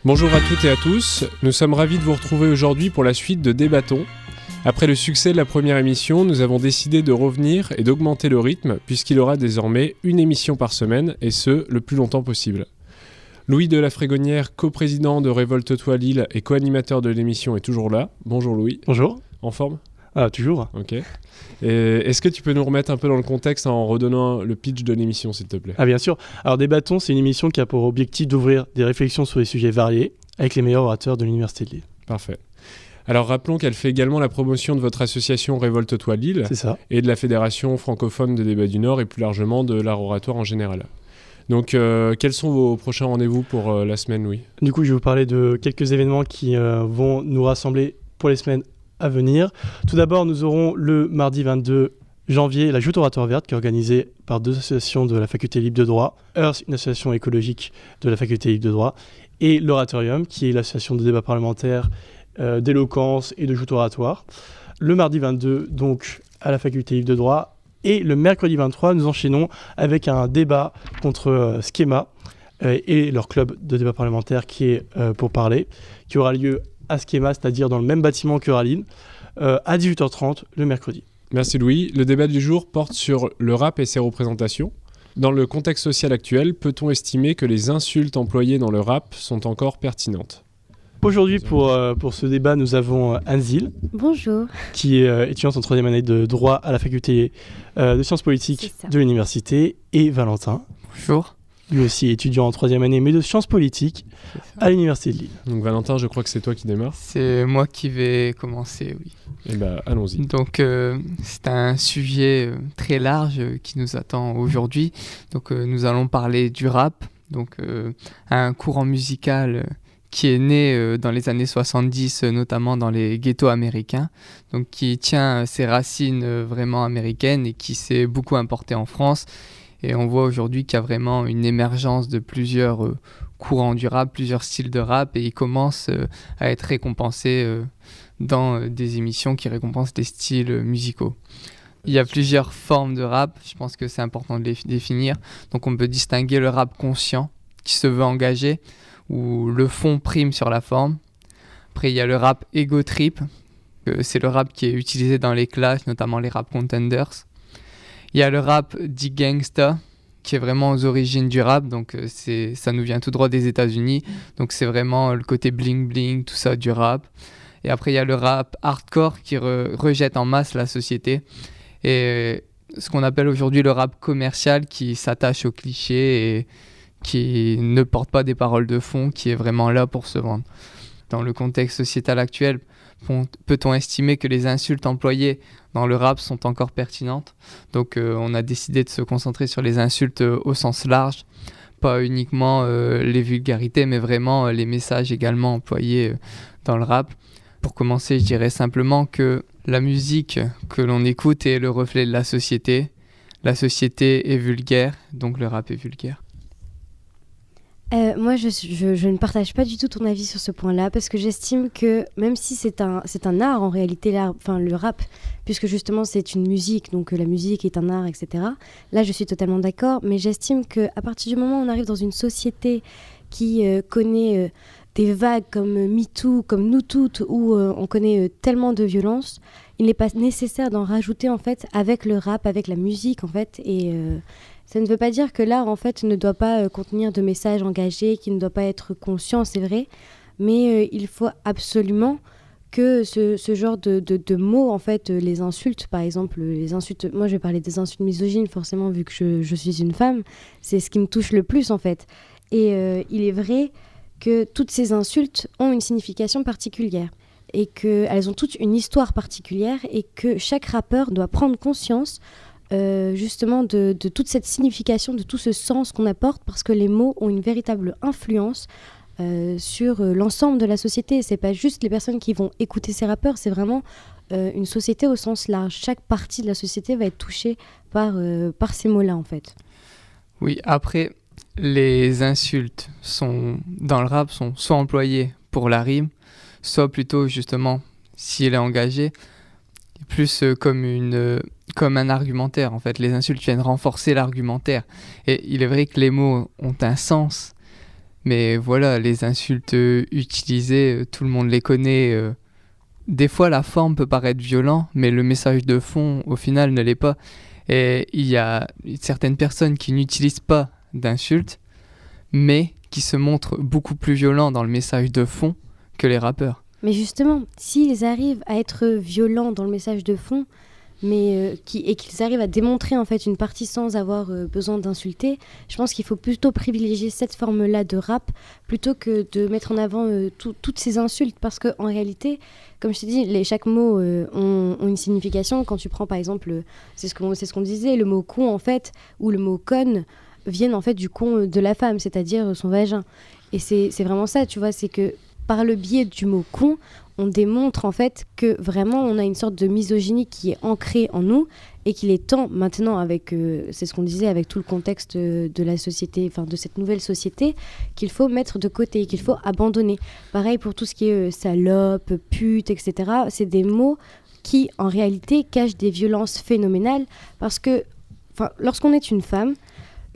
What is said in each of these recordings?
Bonjour à toutes et à tous, nous sommes ravis de vous retrouver aujourd'hui pour la suite de Débattons. Après le succès de la première émission, nous avons décidé de revenir et d'augmenter le rythme puisqu'il y aura désormais une émission par semaine et ce, le plus longtemps possible. Louis de la Frégonnière, coprésident de Révolte-toi Lille et co-animateur de l'émission est toujours là. Bonjour Louis. Bonjour. En forme ? Ah, toujours. Ok. Et est-ce que tu peux nous remettre un peu dans le contexte en redonnant le pitch de l'émission, s'il te plaît ? Ah, bien sûr. Alors, Débattons, c'est une émission qui a pour objectif d'ouvrir des réflexions sur des sujets variés avec les meilleurs orateurs de l'Université de Lille. Parfait. Alors, rappelons qu'elle fait également la promotion de votre association Révolte-toi Lille. C'est ça. Et de la Fédération francophone de débat du Nord et plus largement de l'art oratoire en général. Donc, quels sont vos prochains rendez-vous pour la semaine, Louis ? Du coup, je vais vous parler de quelques événements qui vont nous rassembler pour les semaines à venir. Tout d'abord, nous aurons le mardi 22 janvier la Joute oratoire verte qui est organisée par deux associations de la Faculté libre de droit, Earth, une association écologique de la Faculté libre de droit, et l'Oratorium, qui est l'association de débat parlementaire, d'éloquence et de joute oratoire. Le mardi 22, donc, à la Faculté libre de droit. Et le mercredi 23, nous enchaînons avec un débat contre Schema et leur club de débat parlementaire qui est pour parler, qui aura lieu à Schema, c'est-à-dire dans le même bâtiment que Raline, à 18h30 le mercredi. Merci Louis. Le débat du jour porte sur le rap et ses représentations. Dans le contexte social actuel, peut-on estimer que les insultes employées dans le rap sont encore pertinentes ? Aujourd'hui, pour ce débat, nous avons Anzil. Bonjour. Qui est étudiante en 3e année de droit à la faculté de sciences politiques de l'université, et Valentin. Bonjour. Lui aussi étudiant en 3e année, mais de sciences politiques à l'université de Lille. Donc Valentin, je crois que c'est toi qui démarres. C'est moi qui vais commencer, oui. Eh bien, allons-y. Donc, c'est un sujet très large qui nous attend aujourd'hui. Donc, nous allons parler du rap, donc un courant musical qui est né dans les années 70, notamment dans les ghettos américains, donc qui tient ses racines vraiment américaines et qui s'est beaucoup importé en France. Et on voit aujourd'hui qu'il y a vraiment une émergence de plusieurs courants du rap, plusieurs styles de rap, et ils commencent à être récompensés dans des émissions qui récompensent les styles musicaux. Il y a plusieurs formes de rap, je pense que c'est important de les définir. Donc on peut distinguer le rap conscient, qui se veut engagé, où le fond prime sur la forme. Après, il y a le rap ego trip, c'est le rap qui est utilisé dans les clashs, notamment les rap contenders. Il y a le rap dit gangsta, qui est vraiment aux origines du rap, donc ça nous vient tout droit des États-Unis, donc c'est vraiment le côté bling bling, tout ça du rap. Et après, il y a le rap hardcore qui rejette en masse la société, et ce qu'on appelle aujourd'hui le rap commercial qui s'attache aux clichés et qui ne porte pas des paroles de fond, qui est vraiment là pour se vendre. Dans le contexte sociétal actuel, peut-on estimer que les insultes employées dans le rap sont encore pertinentes ? Donc on a décidé de se concentrer sur les insultes au sens large, pas uniquement les vulgarités, mais vraiment les messages également employés dans le rap. Pour commencer, je dirais simplement que la musique que l'on écoute est le reflet de la société. La société est vulgaire, donc le rap est vulgaire. Moi, je ne partage pas du tout ton avis sur ce point-là, parce que j'estime que, même si c'est un art en réalité, le rap, puisque justement c'est une musique, donc la musique est un art, etc. Là, je suis totalement d'accord, mais j'estime qu'à partir du moment où on arrive dans une société qui connaît des vagues comme MeToo, comme Nous Toutes, où on connaît tellement de violence, il n'est pas nécessaire d'en rajouter en fait avec le rap, avec la musique en fait, et ça ne veut pas dire que l'art en fait ne doit pas contenir de messages engagés, qu'il ne doit pas être conscient, c'est vrai, mais il faut absolument que ce genre de mots, en fait, les insultes, par exemple, les insultes, moi je vais parler des insultes misogynes forcément vu que je suis une femme, c'est ce qui me touche le plus en fait. Et il est vrai que toutes ces insultes ont une signification particulière et qu'elles ont toutes une histoire particulière et que chaque rappeur doit prendre conscience justement de toute cette signification, de tout ce sens qu'on apporte, parce que les mots ont une véritable influence sur l'ensemble de la société. C'est pas juste les personnes qui vont écouter ces rappeurs, c'est vraiment une société au sens large. Chaque partie de la société va être touchée par ces mots-là en fait. Oui, après, les insultes dans le rap sont soit employées pour la rime, soit plutôt justement, si elle est engagée, plus comme un argumentaire. En fait, les insultes viennent renforcer l'argumentaire. Et il est vrai que les mots ont un sens, Mais voilà, les insultes utilisées, tout le monde les connaît. Des fois, la forme peut paraître violente, mais le message de fond, au final, ne l'est pas. Et il y a certaines personnes qui n'utilisent pas d'insultes, mais qui se montrent beaucoup plus violents dans le message de fond que les rappeurs. Mais justement, s'ils arrivent à être violents dans le message de fond, et qu'ils arrivent à démontrer en fait une partie sans avoir besoin d'insulter, je pense qu'il faut plutôt privilégier cette forme-là de rap plutôt que de mettre en avant toutes ces insultes, parce qu'en réalité, comme je t'ai dit, chaque mot ont une signification. Quand tu prends par exemple, c'est ce qu'on disait, le mot con en fait, ou le mot conne, viennent en fait du con de la femme, c'est-à-dire son vagin. Et c'est vraiment ça, tu vois, c'est que par le biais du mot con, on démontre en fait que vraiment on a une sorte de misogynie qui est ancrée en nous et qu'il est temps maintenant, avec, c'est ce qu'on disait, avec tout le contexte de la société, enfin de cette nouvelle société, qu'il faut mettre de côté, qu'il faut abandonner. Pareil pour tout ce qui est salope, pute, etc. C'est des mots qui en réalité cachent des violences phénoménales, parce que lorsqu'on est une femme,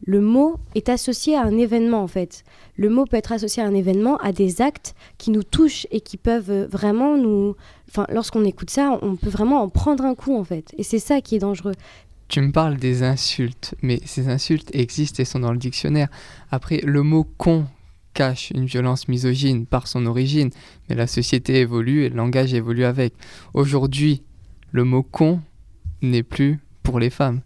le mot est associé à un événement en fait. Le mot peut être associé à un événement, à des actes qui nous touchent et qui peuvent vraiment nous... lorsqu'on écoute ça, on peut vraiment en prendre un coup en fait. Et c'est ça qui est dangereux. Tu me parles des insultes, mais ces insultes existent et sont dans le dictionnaire. Après, le mot con cache une violence misogyne par son origine, mais la société évolue et le langage évolue avec. Aujourd'hui, le mot con n'est plus pour les femmes.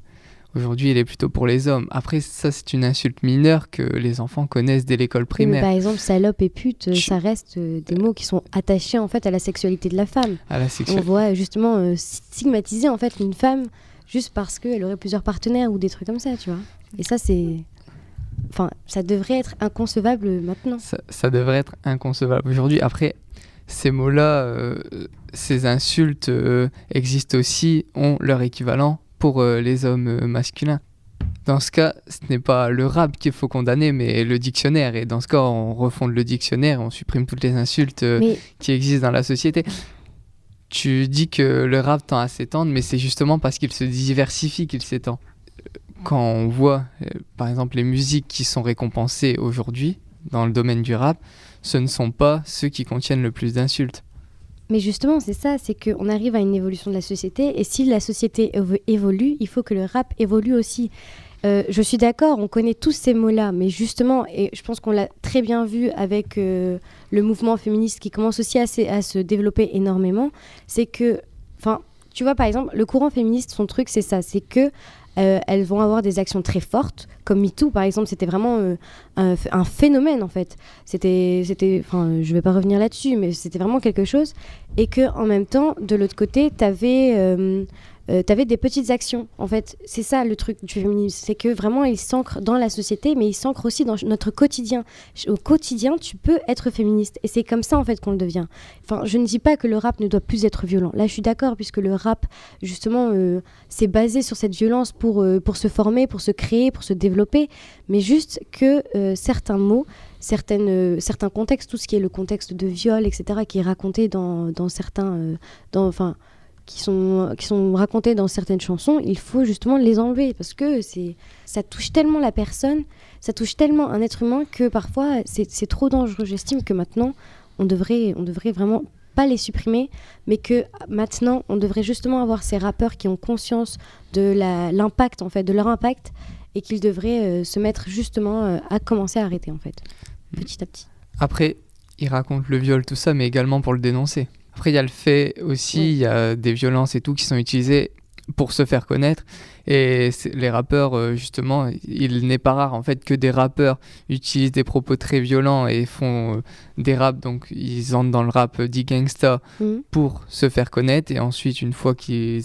Aujourd'hui, il est plutôt pour les hommes. Après, ça, c'est une insulte mineure que les enfants connaissent dès l'école primaire. Mais par exemple, salope et pute, ça reste des mots qui sont attachés en fait à la sexualité de la femme. On voit justement stigmatiser en fait une femme juste parce qu'elle aurait plusieurs partenaires ou des trucs comme ça, tu vois. Et ça, ça devrait être inconcevable maintenant. Ça devrait être inconcevable aujourd'hui. Après, ces mots-là, ces insultes existent aussi, ont leur équivalent pour les hommes masculins. Dans ce cas, ce n'est pas le rap qu'il faut condamner, mais le dictionnaire. Et dans ce cas, on refonde le dictionnaire, on supprime toutes les insultes qui existent dans la société. Tu dis que le rap tend à s'étendre, mais c'est justement parce qu'il se diversifie qu'il s'étend. Quand on voit, par exemple, les musiques qui sont récompensées aujourd'hui dans le domaine du rap, ce ne sont pas ceux qui contiennent le plus d'insultes. Mais justement, c'est ça, c'est qu'on arrive à une évolution de la société, et si la société évolue, il faut que le rap évolue aussi. Je suis d'accord, on connaît tous ces mots-là, mais justement, et je pense qu'on l'a très bien vu avec le mouvement féministe qui commence aussi à se développer énormément, c'est que, tu vois, par exemple, le courant féministe, son truc, c'est ça, c'est que elles vont avoir des actions très fortes, comme MeToo par exemple, c'était vraiment un phénomène en fait. C'était, je vais pas revenir là-dessus, mais c'était vraiment quelque chose. Et que en même temps, de l'autre côté, t'avais des petites actions. En fait, c'est ça le truc du féminisme, c'est que vraiment il s'ancre dans la société, mais il s'ancre aussi dans notre quotidien. Au quotidien, tu peux être féministe, et c'est comme ça en fait qu'on le devient. Je ne dis pas que le rap ne doit plus être violent. Là, je suis d'accord, puisque le rap, justement, c'est basé sur cette violence pour se former, pour se créer, pour se développer, mais juste que certains mots, certains contextes, tout ce qui est le contexte de viol, etc., qui est raconté dans certains... qui sont racontés dans certaines chansons, il faut justement les enlever, parce que ça touche tellement la personne, ça touche tellement un être humain que parfois c'est trop dangereux. J'estime que maintenant on devrait vraiment pas les supprimer, mais que maintenant on devrait justement avoir ces rappeurs qui ont conscience de l'impact en fait, de leur impact, et qu'ils devraient se mettre justement à commencer à arrêter en fait, petit à petit. Après, ils racontent le viol, tout ça, mais également pour le dénoncer. Après, il y a le fait aussi, il y a des violences et tout qui sont utilisées pour se faire connaître. Et les rappeurs, justement, il n'est pas rare en fait que des rappeurs utilisent des propos très violents et font des raps. Donc, ils entrent dans le rap dit gangsta pour se faire connaître. Et ensuite, une fois qu'ils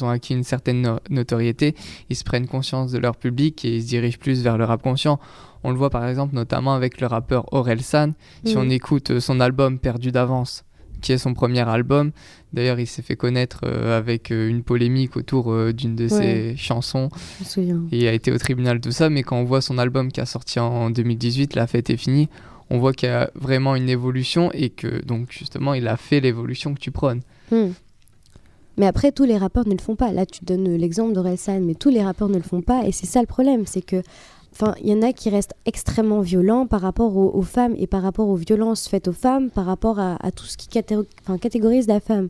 ont acquis une certaine notoriété, ils se prennent conscience de leur public et ils se dirigent plus vers le rap conscient. On le voit par exemple notamment avec le rappeur Orelsan. Si on écoute son album Perdu d'avance, qui est son premier album. D'ailleurs, il s'est fait connaître avec une polémique autour d'une de ses chansons. Je me souviens. Et il a été au tribunal, tout ça. Mais quand on voit son album qui a sorti en 2018, La fête est finie, on voit qu'il y a vraiment une évolution et que, donc, justement, il a fait l'évolution que tu prônes. Mais après, tous les rappeurs ne le font pas. Là, tu donnes l'exemple d'Orelsan, mais tous les rappeurs ne le font pas. Et c'est ça le problème, c'est que enfin, il y en a qui restent extrêmement violents par rapport aux femmes et par rapport aux violences faites aux femmes, par rapport à tout ce qui catégorise la femme.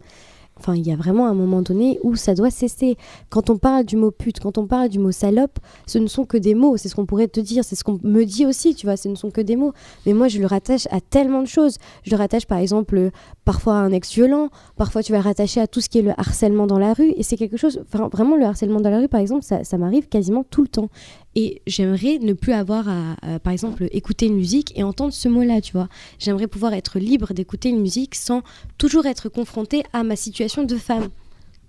Enfin, il y a vraiment un moment donné où ça doit cesser. Quand on parle du mot pute, quand on parle du mot salope, ce ne sont que des mots. C'est ce qu'on pourrait te dire, c'est ce qu'on me dit aussi, tu vois, ce ne sont que des mots. Mais moi, je le rattache à tellement de choses. Je le rattache, par exemple, parfois à un ex violent. Parfois, tu vas le rattacher à tout ce qui est le harcèlement dans la rue. Et c'est quelque chose... Enfin, vraiment, le harcèlement dans la rue, par exemple, ça m'arrive quasiment tout le temps. Et j'aimerais ne plus avoir à, par exemple, écouter une musique et entendre ce mot-là, tu vois. J'aimerais pouvoir être libre d'écouter une musique sans toujours être confrontée à ma situation de femme.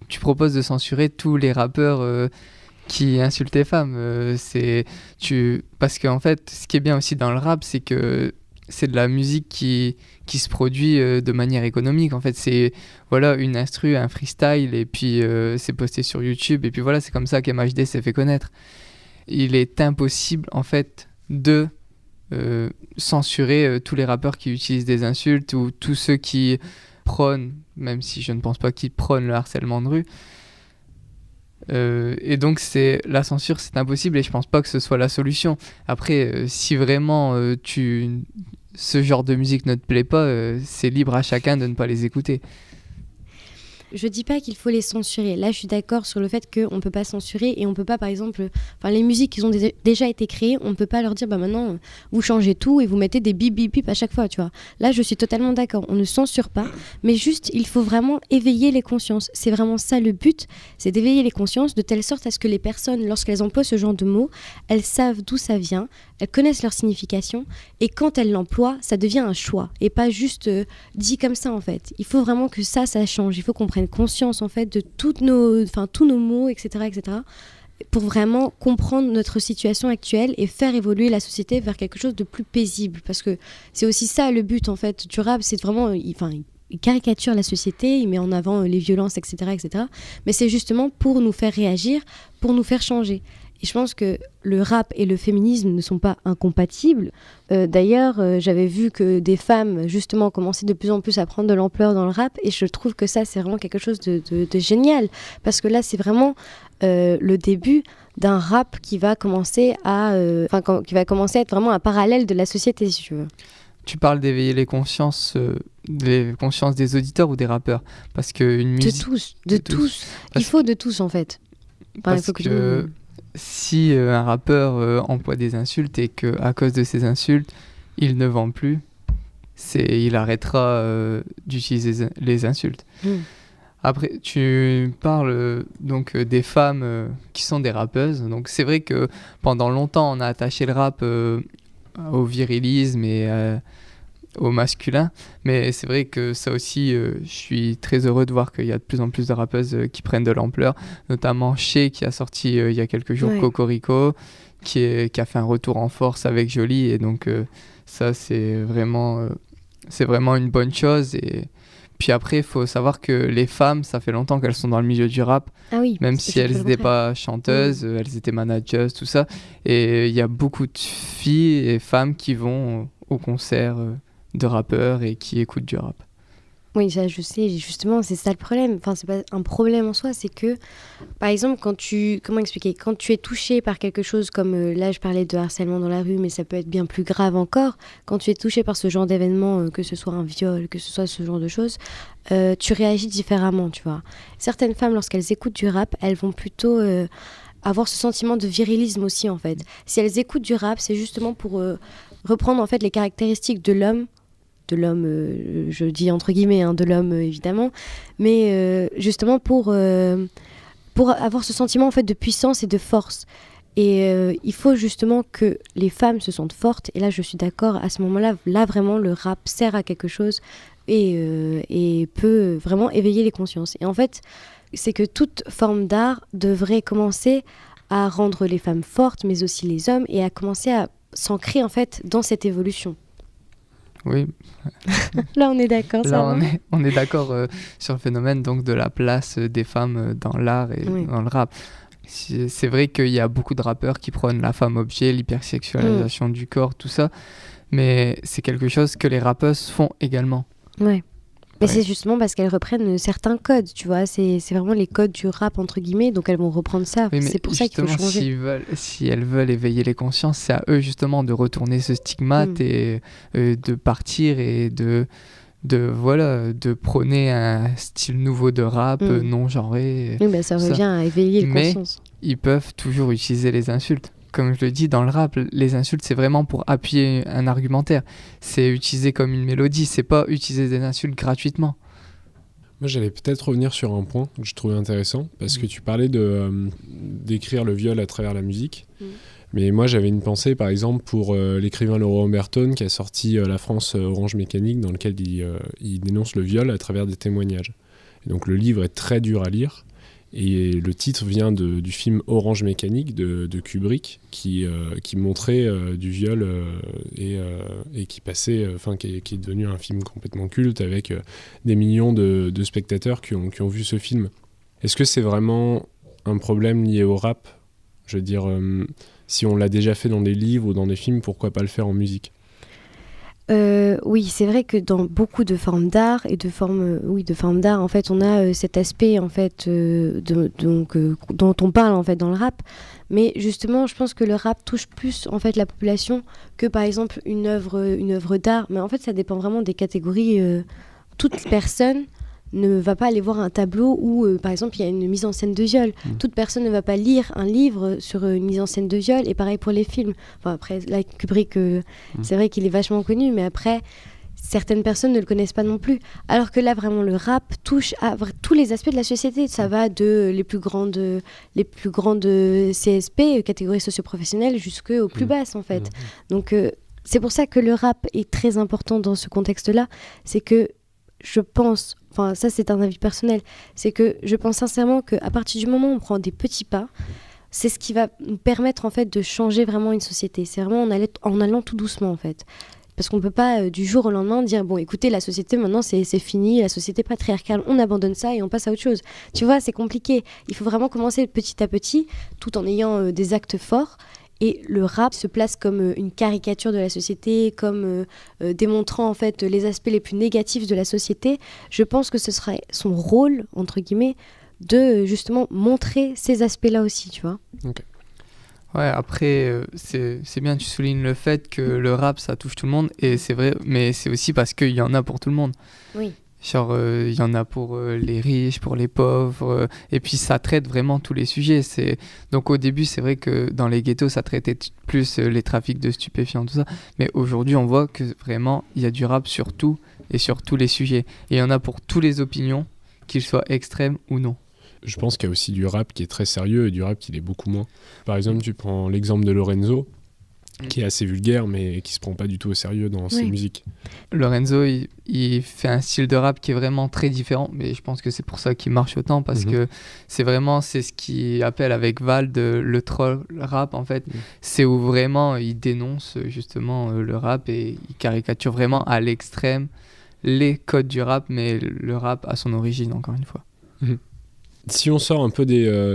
Tu proposes de censurer tous les rappeurs qui insultent les femmes. Parce qu'en fait, ce qui est bien aussi dans le rap, c'est que c'est de la musique qui se produit de manière économique. En fait, c'est voilà, une instru, un freestyle, et puis c'est posté sur YouTube. Et puis voilà, c'est comme ça qu'MHD s'est fait connaître. Il est impossible, en fait, de censurer tous les rappeurs qui utilisent des insultes ou tous ceux qui prônent, même si je ne pense pas qu'ils prônent le harcèlement de rue. Et donc, la censure, c'est impossible et je ne pense pas que ce soit la solution. Après, si vraiment ce genre de musique ne te plaît pas, c'est libre à chacun de ne pas les écouter. Je dis pas qu'il faut les censurer. Là, je suis d'accord sur le fait qu'on peut pas censurer et on peut pas, par exemple, les musiques qui ont déjà été créées, on peut pas leur dire, maintenant, vous changez tout et vous mettez des bip bip bip à chaque fois, tu vois. Là, je suis totalement d'accord. On ne censure pas, mais juste, il faut vraiment éveiller les consciences. C'est vraiment ça le but, c'est d'éveiller les consciences de telle sorte à ce que les personnes, lorsqu'elles emploient ce genre de mots, elles savent d'où ça vient, elles connaissent leur signification et quand elles l'emploient, ça devient un choix et pas juste dit comme ça, en fait. Il faut vraiment que ça change. Il faut qu'on prenne conscience en fait de tous nos mots, etc., pour vraiment comprendre notre situation actuelle et faire évoluer la société vers quelque chose de plus paisible, parce que c'est aussi ça le but en fait du rap, c'est vraiment, il caricature la société, il met en avant les violences, etc., mais c'est justement pour nous faire réagir, pour nous faire changer. Et je pense que le rap et le féminisme ne sont pas incompatibles. D'ailleurs, j'avais vu que des femmes, justement, commençaient de plus en plus à prendre de l'ampleur dans le rap. Et je trouve que ça, c'est vraiment quelque chose de génial. Parce que là, c'est vraiment le début d'un rap qui va commencer à être vraiment un parallèle de la société, si tu veux. Tu parles d'éveiller les consciences des auditeurs ou des rappeurs? Parce qu'une musique... De tous. Il faut de tous, en fait. Parce que... Si un rappeur emploie des insultes et qu'à cause de ces insultes, il ne vend plus, il arrêtera d'utiliser les insultes. Après, tu parles donc des femmes qui sont des rappeuses. Donc c'est vrai que pendant longtemps, on a attaché le rap au virilisme et au masculin, mais c'est vrai que ça aussi, je suis très heureux de voir qu'il y a de plus en plus de rappeuses qui prennent de l'ampleur, notamment Shea qui a sorti il y a quelques jours Cocorico, qui a fait un retour en force avec Jolie, et donc ça c'est vraiment une bonne chose. Et puis après, il faut savoir que les femmes, ça fait longtemps qu'elles sont dans le milieu du rap, même si elles n'étaient pas chanteuses, elles étaient managers, tout ça, et il y a beaucoup de filles et femmes qui vont au concert de rappeurs et qui écoutent du rap. Oui, ça je sais, justement, c'est ça le problème. Enfin, c'est pas un problème en soi, c'est que, par exemple, quand tu es touché par quelque chose comme, là je parlais de harcèlement dans la rue, mais ça peut être bien plus grave encore, quand tu es touché par ce genre d'événement, que ce soit un viol, que ce soit ce genre de choses, tu réagis différemment, tu vois. Certaines femmes, lorsqu'elles écoutent du rap, elles vont plutôt avoir ce sentiment de virilisme aussi, en fait. Si elles écoutent du rap, c'est justement pour reprendre, en fait, les caractéristiques de l'homme, je dis entre guillemets, de l'homme évidemment, mais justement pour avoir ce sentiment en fait de puissance et de force. Et il faut justement que les femmes se sentent fortes, et là je suis d'accord, à ce moment-là, là vraiment le rap sert à quelque chose et peut vraiment éveiller les consciences. Et en fait, c'est que toute forme d'art devrait commencer à rendre les femmes fortes, mais aussi les hommes, et à commencer à s'ancrer en fait dans cette évolution. Oui. Là, on est d'accord. Là, on est d'accord sur le phénomène donc, de la place des femmes dans l'art et dans le rap. C'est vrai qu'il y a beaucoup de rappeurs qui prônent la femme objet, l'hypersexualisation du corps, tout ça. Mais c'est quelque chose que les rappeuses font également. Ouais. Mais Ouais. c'est justement parce qu'elles reprennent certains codes, tu vois. C'est vraiment les codes du rap, entre guillemets, donc elles vont reprendre ça. Oui, mais C'est pour ça qu'il faut justement, changer. si elles veulent éveiller les consciences, c'est à eux justement de retourner ce stigmate et de partir et de prôner un style nouveau de rap non genré. Oui, bah, ça ça. revient à éveiller les Mais consciences. ils peuvent toujours utiliser les insultes. Comme je le dis, dans le rap, les insultes, c'est vraiment pour appuyer un argumentaire. C'est utilisé comme une mélodie, c'est pas utiliser des insultes gratuitement. Moi, j'allais peut-être revenir sur un point que je trouvais intéressant, parce que tu parlais d'écrire le viol à travers la musique. Mais moi, j'avais une pensée, par exemple, pour l'écrivain Laurent Humberton, qui a sorti La France Orange Mécanique, dans lequel il dénonce le viol à travers des témoignages. Et donc, le livre est très dur à lire. Et le titre vient du film Orange Mécanique de Kubrick, qui montrait du viol et qui passait, qui est devenu un film complètement culte avec des millions de spectateurs qui ont vu ce film. Est-ce que c'est vraiment un problème lié au rap ? Je veux dire, si on l'a déjà fait dans des livres ou dans des films, pourquoi pas le faire en musique ? Oui, c'est vrai que dans beaucoup de formes d'art et de formes d'art, en fait, on a cet aspect en fait dont on parle en fait dans le rap. Mais justement, je pense que le rap touche plus en fait la population que par exemple une œuvre d'art. Mais en fait, ça dépend vraiment des catégories. Toute personne ne va pas aller voir un tableau où, par exemple, il y a une mise en scène de viol. Toute personne ne va pas lire un livre sur une mise en scène de viol, et pareil pour les films. Enfin, après, là, Kubrick, c'est vrai qu'il est vachement connu, mais après, certaines personnes ne le connaissent pas non plus. Alors que là, vraiment, le rap touche à tous les aspects de la société. Ça va de les plus grandes CSP, catégories socio-professionnelles, jusqu'aux plus basses, en fait. Donc, c'est pour ça que le rap est très important dans ce contexte-là. C'est que je pense, enfin ça c'est un avis personnel, c'est que je pense sincèrement qu'à partir du moment où on prend des petits pas, c'est ce qui va nous permettre en fait de changer vraiment une société. C'est vraiment en allant tout doucement en fait. Parce qu'on ne peut pas du jour au lendemain dire bon écoutez la société maintenant c'est fini, la société patriarcale, on abandonne ça et on passe à autre chose. Tu vois, c'est compliqué. Il faut vraiment commencer petit à petit tout en ayant des actes forts. Et le rap se place comme une caricature de la société, comme démontrant en fait les aspects les plus négatifs de la société. Je pense que ce serait son rôle, entre guillemets, de justement montrer ces aspects-là aussi, tu vois. Okay. Ouais, après, c'est bien, tu soulignes le fait que le rap, ça touche tout le monde, et c'est vrai, mais c'est aussi parce qu'il y en a pour tout le monde. Oui. Genre, il y en a pour les riches, pour les pauvres, et puis ça traite vraiment tous les sujets. Donc au début, c'est vrai que dans les ghettos, ça traitait plus les trafics de stupéfiants, tout ça. Mais aujourd'hui, on voit que vraiment, il y a du rap sur tout et sur tous les sujets. Et il y en a pour toutes les opinions, qu'ils soient extrêmes ou non. Je pense qu'il y a aussi du rap qui est très sérieux et du rap qui l'est beaucoup moins. Par exemple, tu prends l'exemple de Lorenzo, qui est assez vulgaire, mais qui se prend pas du tout au sérieux dans ses musiques. Lorenzo, il fait un style de rap qui est vraiment très différent, mais je pense que c'est pour ça qu'il marche autant, parce que c'est ce qu'il appelle avec Vald le troll rap, en fait. C'est où vraiment il dénonce justement le rap et il caricature vraiment à l'extrême les codes du rap, mais le rap à son origine, encore une fois. Si on sort un peu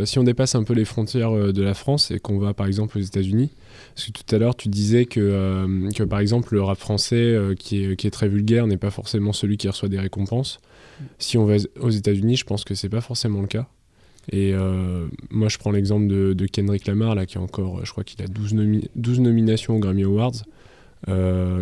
si on dépasse un peu les frontières de la France et qu'on va par exemple aux États-Unis, parce que tout à l'heure tu disais que par exemple le rap français qui est très vulgaire n'est pas forcément celui qui reçoit des récompenses. Si on va aux États-Unis, je pense que c'est pas forcément le cas. Et moi je prends l'exemple de Kendrick Lamar là, qui a encore, je crois qu'il a 12 nominations aux Grammy Awards.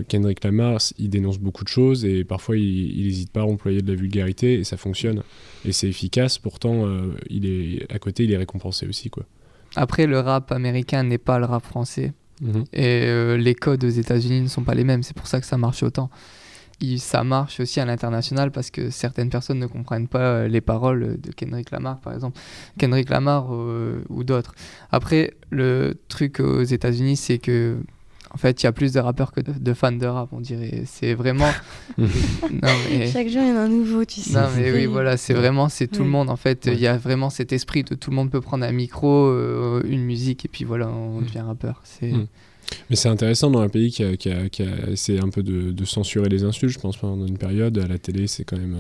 Kendrick Lamar, il dénonce beaucoup de choses et parfois il n'hésite pas à employer de la vulgarité et ça fonctionne et c'est efficace. Pourtant à côté il est récompensé aussi, quoi. Après, le rap américain n'est pas le rap français et les codes aux États-Unis ne sont pas les mêmes, c'est pour ça que ça marche autant. Ça marche aussi à l'international parce que certaines personnes ne comprennent pas les paroles de Kendrick Lamar, par exemple. Kendrick Lamar ou d'autres. Après, le truc aux États-Unis, c'est que en fait, il y a plus de rappeurs que de fans de rap, on dirait. C'est vraiment... non, mais... Chaque jour, il y en a un nouveau, tu sais. Non, mais oui, voilà, c'est tout le monde. En fait, il y a vraiment cet esprit de tout le monde peut prendre un micro, une musique, et puis voilà, on devient rappeur. Mais c'est intéressant dans un pays qui a essayé un peu de censurer les insultes, je pense, pendant une période. À la télé, c'est quand même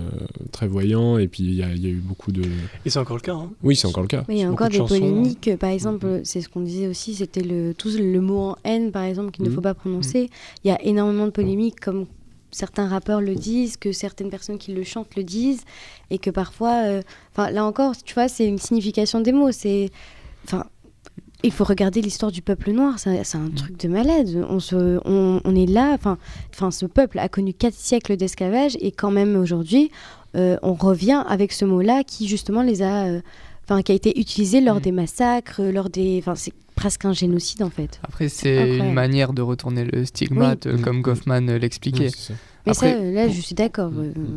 très voyant, et puis il y a eu beaucoup de... Et c'est encore le cas, hein. Oui, c'est encore le cas. Mais il y a encore des polémiques, par exemple, c'est ce qu'on disait aussi, c'était le mot en haine, par exemple, qu'il ne faut pas prononcer. Il y a énormément de polémiques, comme certains rappeurs le disent, que certaines personnes qui le chantent le disent, et que parfois, là encore, tu vois, c'est une signification des mots. Il faut regarder l'histoire du peuple noir, c'est un truc de malade. On est là, ce peuple a connu 4 siècles d'esclavage, et quand même aujourd'hui, on revient avec ce mot-là qui justement qui a été utilisé lors des massacres, c'est presque un génocide en fait. Après, c'est une manière de retourner le stigmate, comme Goffman l'expliquait. Oui, mais après, là, je suis d'accord.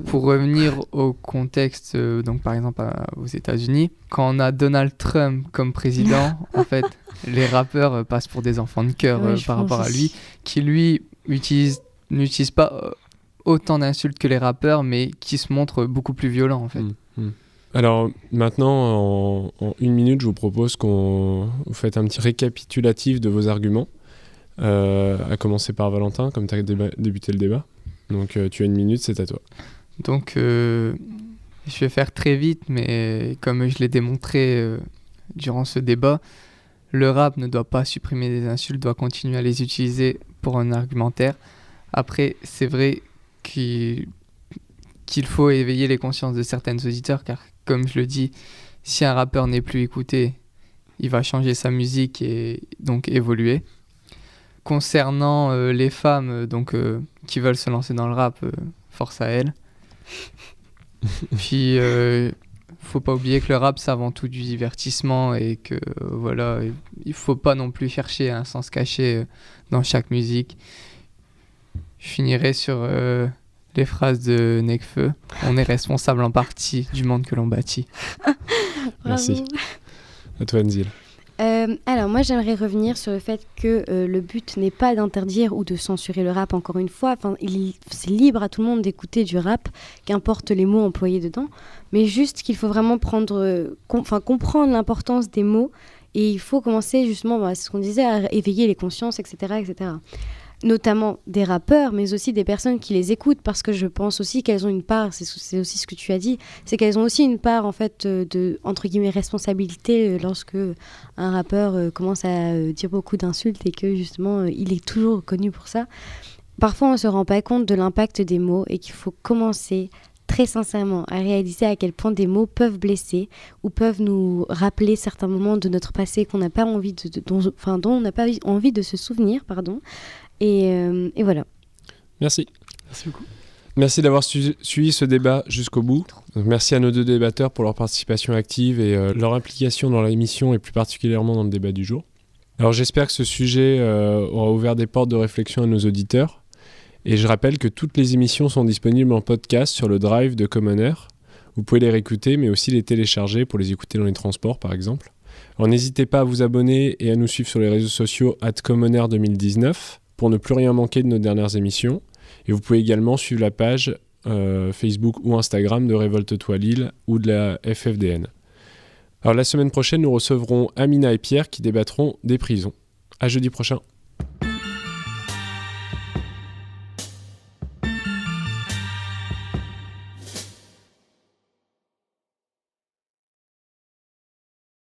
Pour revenir au contexte, donc par exemple aux États-Unis, quand on a Donald Trump comme président, en fait, les rappeurs passent pour des enfants de cœur par rapport à lui, qui lui n'utilise pas autant d'insultes que les rappeurs, mais qui se montrent beaucoup plus violents en fait. Alors maintenant, en 1 minute, je vous propose qu'on vous fasse un petit récapitulatif de vos arguments, à commencer par Valentin, comme tu as débuté le débat. Donc tu as 1 minute, c'est à toi. Donc je vais faire très vite, mais comme je l'ai démontré durant ce débat, le rap ne doit pas supprimer des insultes, doit continuer à les utiliser pour un argumentaire. Après, c'est vrai qu'il faut éveiller les consciences de certains auditeurs, car comme je le dis, si un rappeur n'est plus écouté, il va changer sa musique et donc évoluer. Concernant les femmes qui veulent se lancer dans le rap, force à elles. Puis, faut pas oublier que le rap, c'est avant tout du divertissement et que il faut pas non plus chercher un sens caché dans chaque musique. Je finirai sur les phrases de Nekfeu. On est responsable en partie du monde que l'on bâtit. Merci. À toi, Nzil. Alors moi j'aimerais revenir sur le fait que le but n'est pas d'interdire ou de censurer le rap, encore une fois, c'est libre à tout le monde d'écouter du rap, qu'importe les mots employés dedans, mais juste qu'il faut vraiment comprendre l'importance des mots, et il faut commencer justement, c'est ce qu'on disait, à éveiller les consciences, etc., etc. Notamment des rappeurs, mais aussi des personnes qui les écoutent, parce que je pense aussi qu'elles ont une part, c'est aussi ce que tu as dit, c'est qu'elles ont aussi une part en fait de, entre guillemets, responsabilité lorsque un rappeur commence à dire beaucoup d'insultes et que justement il est toujours connu pour ça. Parfois on ne se rend pas compte de l'impact des mots et qu'il faut commencer très sincèrement à réaliser à quel point des mots peuvent blesser ou peuvent nous rappeler certains moments de notre passé qu'on n'a pas envie dont on n'a pas envie de se souvenir, pardon. Et voilà. Merci. Merci beaucoup. Merci d'avoir suivi ce débat jusqu'au bout. Donc, merci à nos 2 débatteurs pour leur participation active et leur implication dans l'émission et plus particulièrement dans le débat du jour. Alors j'espère que ce sujet aura ouvert des portes de réflexion à nos auditeurs. Et je rappelle que toutes les émissions sont disponibles en podcast sur le Drive de Common Air. Vous pouvez les réécouter, mais aussi les télécharger pour les écouter dans les transports, par exemple. Alors n'hésitez pas à vous abonner et à nous suivre sur les réseaux sociaux @commonair2019 pour ne plus rien manquer de nos dernières émissions. Et vous pouvez également suivre la page Facebook ou Instagram de Révolte-toi Lille ou de la FFDN. Alors la semaine prochaine, nous recevrons Amina et Pierre qui débattront des prisons. À jeudi prochain.